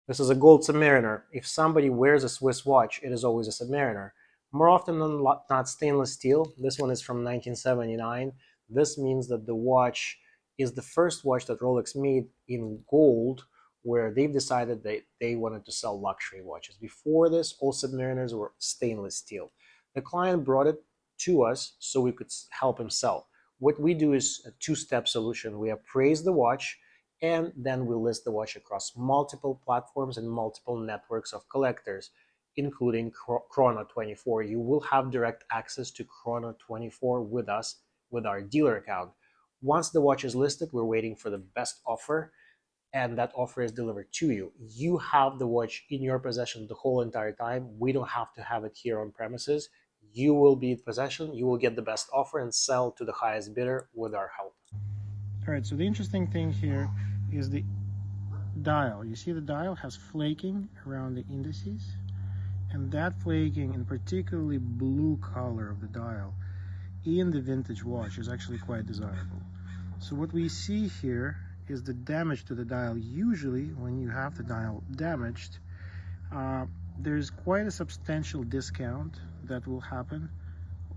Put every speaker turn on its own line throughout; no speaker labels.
This is a gold Submariner. If somebody wears a Swiss watch, it is always a Submariner. More often than not stainless steel. This one is from 1979. This means that the watch is the first watch that Rolex made in gold, where they've decided that they wanted to sell luxury watches. Before this, all Submariners were stainless steel. The client brought it to us so we could help him sell. What we do is a two-step solution. We appraise the watch, and then we list the watch across multiple platforms and multiple networks of collectors, including Chrono24. You will have direct access to Chrono24 with us, with our dealer account. Once the watch is listed, we're waiting for the best offer, and that offer is delivered to you. You have the watch in your possession the whole entire time. We don't have to have it here on premises. You will be in possession, you will get the best offer and sell to the highest bidder with our help.
All right, so the interesting thing here is the dial. You see the dial has flaking around the indices, and that flaking, in particularly blue color of the dial, in the vintage watch is actually quite desirable. So what we see here is the damage to the dial. Usually when you have the dial damaged, there's quite a substantial discount that will happen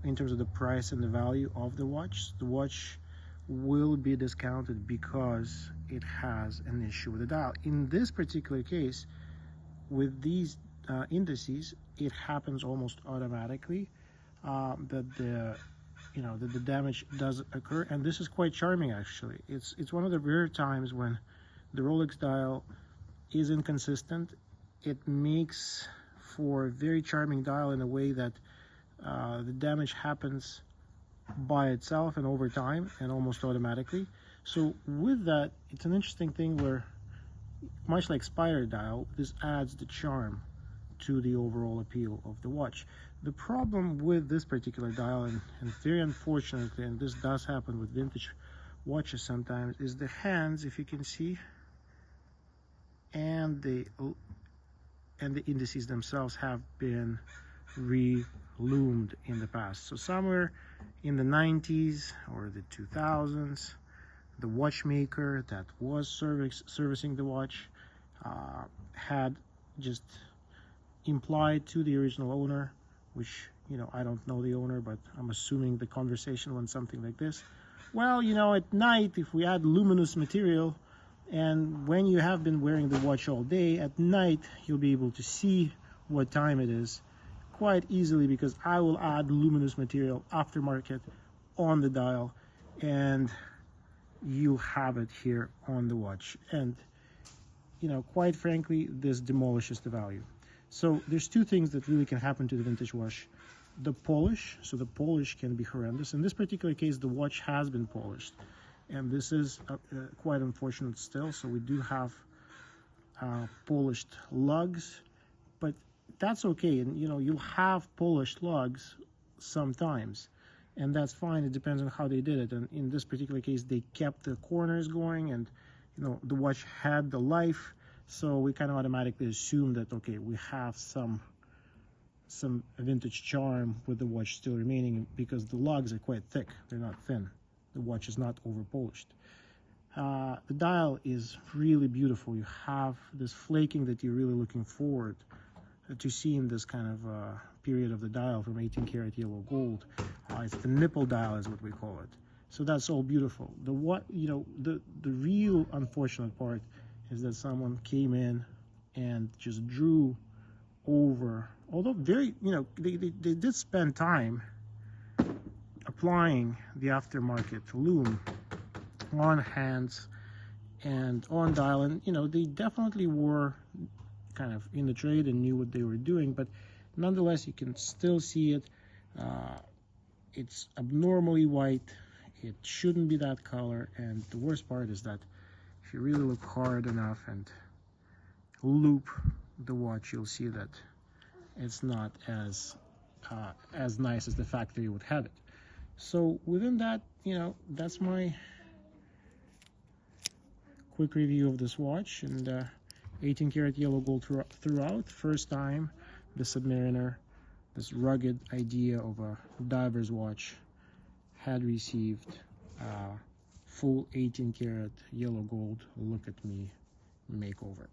in terms of the price and the value of the watch. The watch will be discounted because it has an issue with the dial. In this particular case, with these indices, it happens almost automatically that the damage does occur, and this is quite charming actually. It's one of the rare times when the Rolex dial is inconsistent. It makes for a very charming dial in a way that the damage happens by itself and over time and almost automatically. So with that, it's an interesting thing where, much like Spider dial, this adds the charm to the overall appeal of the watch. The problem with this particular dial, and very unfortunately, and this does happen with vintage watches sometimes, is the hands, if you can see, and the indices themselves have been re-loomed in the past. So somewhere in the 90s or the 2000s, the watchmaker that was servicing the watch had just implied to the original owner, which, I don't know the owner, but I'm assuming the conversation went something like this: well, at night, if we add luminous material, and when you have been wearing the watch all day, at night you'll be able to see what time it is quite easily, because I will add luminous material aftermarket on the dial, and you have it here on the watch. And quite frankly, this demolishes the value. So there's two things that really can happen to the vintage watch: the polish. So the polish can be horrendous. In this particular case, the watch has been polished, and this is quite unfortunate still. So we do have polished lugs, but that's okay. And you'll have polished lugs sometimes, and that's fine. It depends on how they did it. And in this particular case, they kept the corners going, and the watch had the life, so we kind of automatically assume that, okay, we have some vintage charm with the watch still remaining, because the lugs are quite thick, they're not thin. The watch is not over polished. The dial is really beautiful. You have this flaking that you're really looking forward to see in this kind of period of the dial from 18 karat yellow gold. It's the nipple dial is what we call it. So that's all beautiful. The real unfortunate part is that someone came in and just drew over, although very, they did spend time applying the aftermarket loom on hands and on dial, and they definitely were kind of in the trade and knew what they were doing, but nonetheless you can still see it. It's abnormally white. It shouldn't be that color, and the worst part is that if you really look hard enough and loop the watch, you'll see that it's not as nice as the factory would have it. So within that, that's my quick review of this watch, and 18 karat yellow gold throughout. First time the Submariner, this rugged idea of a diver's watch, had received full 18 karat yellow gold look at me makeover.